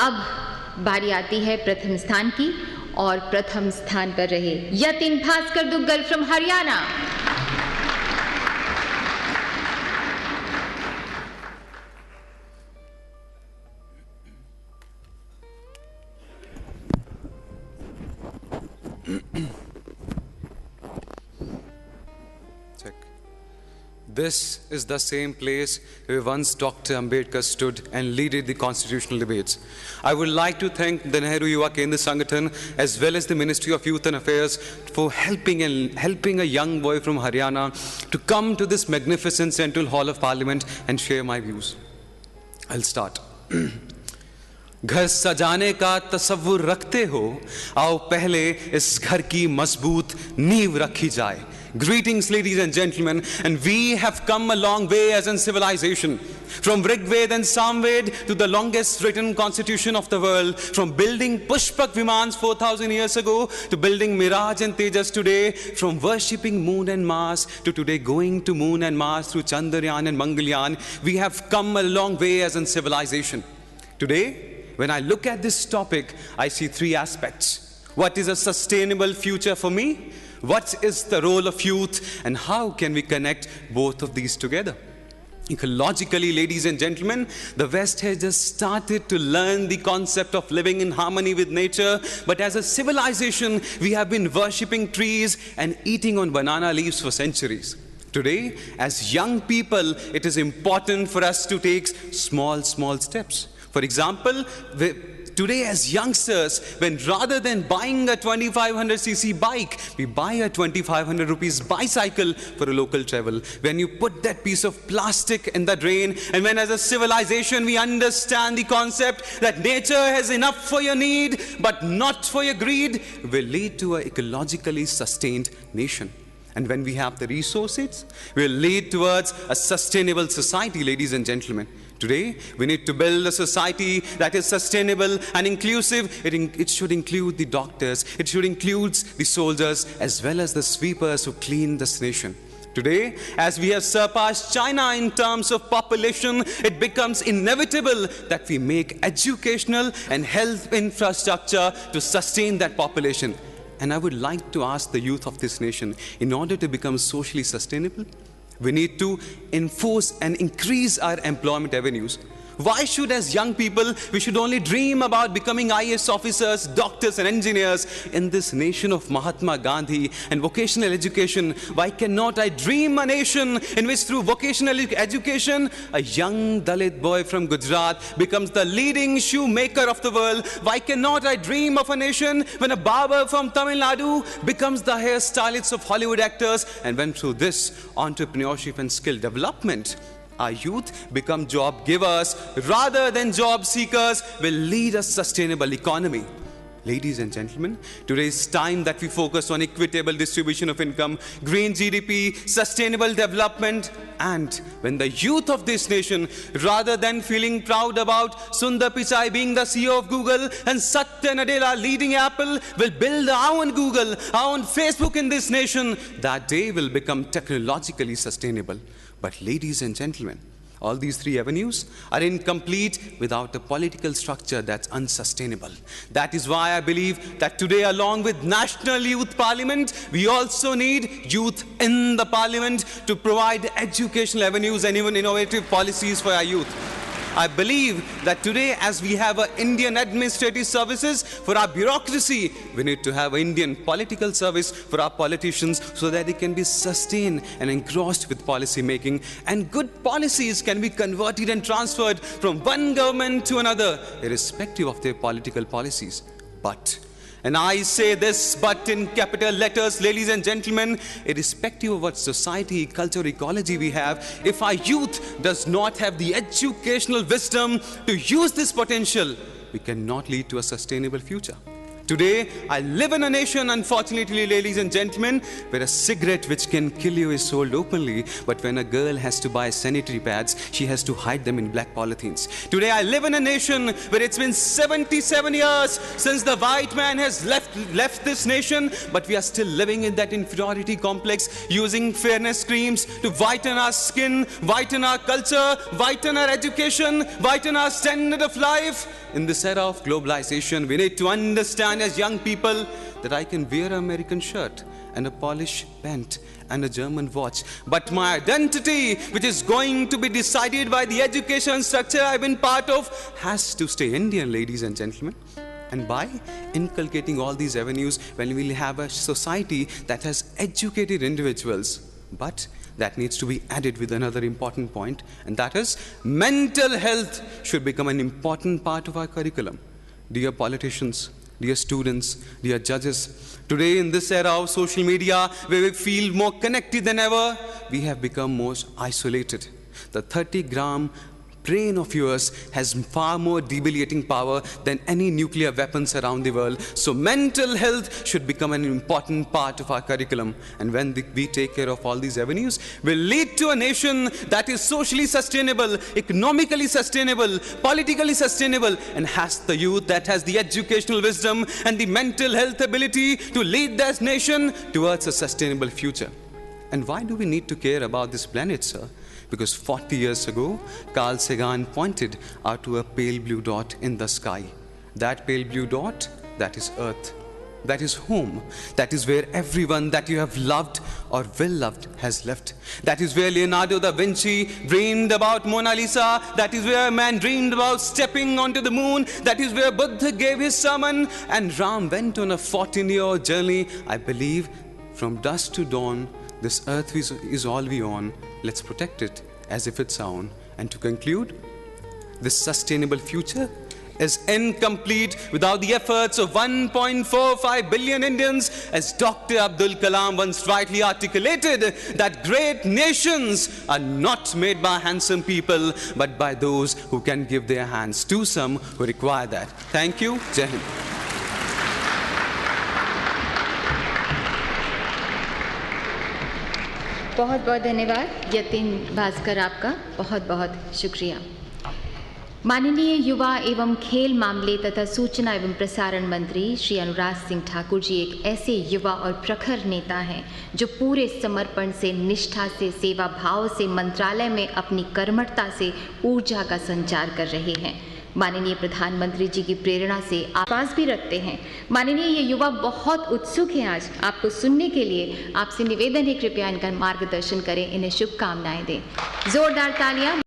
अब बारी आती है प्रथम स्थान की, और प्रथम स्थान पर रहे Yatin Bhaskar Duggal from Haryana. This is the same place where once Dr. Ambedkar stood and led the constitutional debates. I would like to thank the Nehru Yuva Kendra Sangathan as well as the Ministry of Youth and Affairs for helping a young boy from Haryana to come to this magnificent Central Hall of Parliament and share my views. I'll start. घर सजाने का तसव्वुर रखते हो, आओ पहले इस घर की मजबूत नींव रखी जाए. Greetings, ladies and gentlemen, and we have come a long way as in civilization. From Rigved and Samved to the longest written constitution of the world, from building Pushpak Vimans 4,000 years ago to building Miraj and Tejas today, from worshipping moon and Mars to today going to moon and Mars through Chandrayaan and Mangalyaan, we have come a long way as in civilization. Today, when I look at this topic, I see three aspects. What is a sustainable future for me? What is the role of youth, and how can we connect both of these together? Ecologically, ladies and gentlemen, the West has just started to learn the concept of living in harmony with nature, but as a civilization, we have been worshipping trees and eating on banana leaves for centuries. Today, as young people, it is important for us to take small steps. For example, today as youngsters, when rather than buying a 2500cc bike, we buy a 2500 rupees bicycle for a local travel. When you put that piece of plastic in the drain, and when as a civilization we understand the concept that nature has enough for your need, but not for your greed, will lead to an ecologically sustained nation. And when we have the resources, will lead towards a sustainable society, ladies and gentlemen. Today, we need to build a society that is sustainable and inclusive. It should include the doctors, it should include the soldiers, as well as the sweepers who clean this nation. Today, as we have surpassed China in terms of population, it becomes inevitable that we make educational and health infrastructure to sustain that population. And I would like to ask the youth of this nation, in order to become socially sustainable, we need to enforce and increase our employment avenues. Why should, as young people, we should only dream about becoming IAS officers, doctors and engineers in this nation of Mahatma Gandhi and vocational education? Why cannot I dream a nation in which through vocational education, a young Dalit boy from Gujarat becomes the leading shoemaker of the world? Why cannot I dream of a nation when a barber from Tamil Nadu becomes the hairstylist of Hollywood actors? And when through this entrepreneurship and skill development, our youth become job givers rather than job seekers, will lead a sustainable economy. Ladies and gentlemen, today is time that we focus on equitable distribution of income, green GDP, sustainable development, and when the youth of this nation, rather than feeling proud about Sundar Pichai being the CEO of Google and Satya Nadella leading Apple, will build our own Google, our own Facebook in this nation, that day will become technologically sustainable. But ladies and gentlemen, all these three avenues are incomplete without a political structure that's unsustainable. That is why I believe that today, along with National Youth Parliament, we also need youth in the parliament to provide educational avenues and even innovative policies for our youth. I believe that today, as we have an Indian administrative services for our bureaucracy, we need to have an Indian political service for our politicians so that they can be sustained and engrossed with policy making, and good policies can be converted and transferred from one government to another, irrespective of their political policies. But, and I say this but in capital letters, ladies and gentlemen, irrespective of what society, culture, ecology we have, if our youth does not have the educational wisdom to use this potential, we cannot lead to a sustainable future. Today, I live in a nation, unfortunately, ladies and gentlemen, where a cigarette which can kill you is sold openly, but when a girl has to buy sanitary pads, she has to hide them in black polythenes. Today, I live in a nation where it's been 77 years since the white man has left this nation, but we are still living in that inferiority complex, using fairness creams to whiten our skin, whiten our culture, whiten our education, whiten our standard of life. in this era of globalization, we need to understand as young people that I can wear an American shirt and a Polish pant and a German watch, but my identity, which is going to be decided by the education structure I've been part of, has to stay Indian, ladies and gentlemen. And by inculcating all these avenues, when we'll have a society that has educated individuals, but that needs to be added with another important point, and that is mental health should become an important part of our curriculum. Dear politicians, dear students, dear judges, today in this era of social media, where we feel more connected than ever, we have become most isolated. The 30-gram brain of yours has far more debilitating power than any nuclear weapons around the world. So mental health should become an important part of our curriculum. And when we take care of all these avenues, will lead to a nation that is socially sustainable, economically sustainable, politically sustainable, and has the youth that has the educational wisdom and the mental health ability to lead this nation towards a sustainable future. And why do we need to care about this planet, sir? Because 40 years ago, Carl Sagan pointed out to a pale blue dot in the sky. That pale blue dot, that is Earth. That is home. That is where everyone that you have loved or will loved has left. That is where Leonardo da Vinci dreamed about Mona Lisa. That is where man dreamed about stepping onto the moon. That is where Buddha gave his sermon. And Ram went on a 14-year journey. I believe from dusk to dawn, this earth is all we own. Let's protect it as if it's our own. And to conclude, this sustainable future is incomplete without the efforts of 1.45 billion Indians, as Dr. Abdul Kalam once rightly articulated, that great nations are not made by handsome people, but by those who can give their hands to some who require that. Thank you. Jai Hind. बहुत बहुत धन्यवाद यतिन भास्कर, आपका बहुत बहुत शुक्रिया। माननीय युवा एवं खेल मामले तथा सूचना एवं प्रसारण मंत्री श्री अनुराग सिंह ठाकुर जी एक ऐसे युवा और प्रखर नेता हैं जो पूरे समर्पण से, निष्ठा से, सेवा भाव से मंत्रालय में अपनी कर्मठता से ऊर्जा का संचार कर रहे हैं। माननीय प्रधानमंत्री जी की प्रेरणा से आवाज भी रखते हैं। माननीय ये युवा बहुत उत्सुक हैं आज आपको सुनने के लिए। आपसे निवेदन है कृपया इनका मार्गदर्शन करें, इन्हें शुभकामनाएं दें। जोरदार तालियां।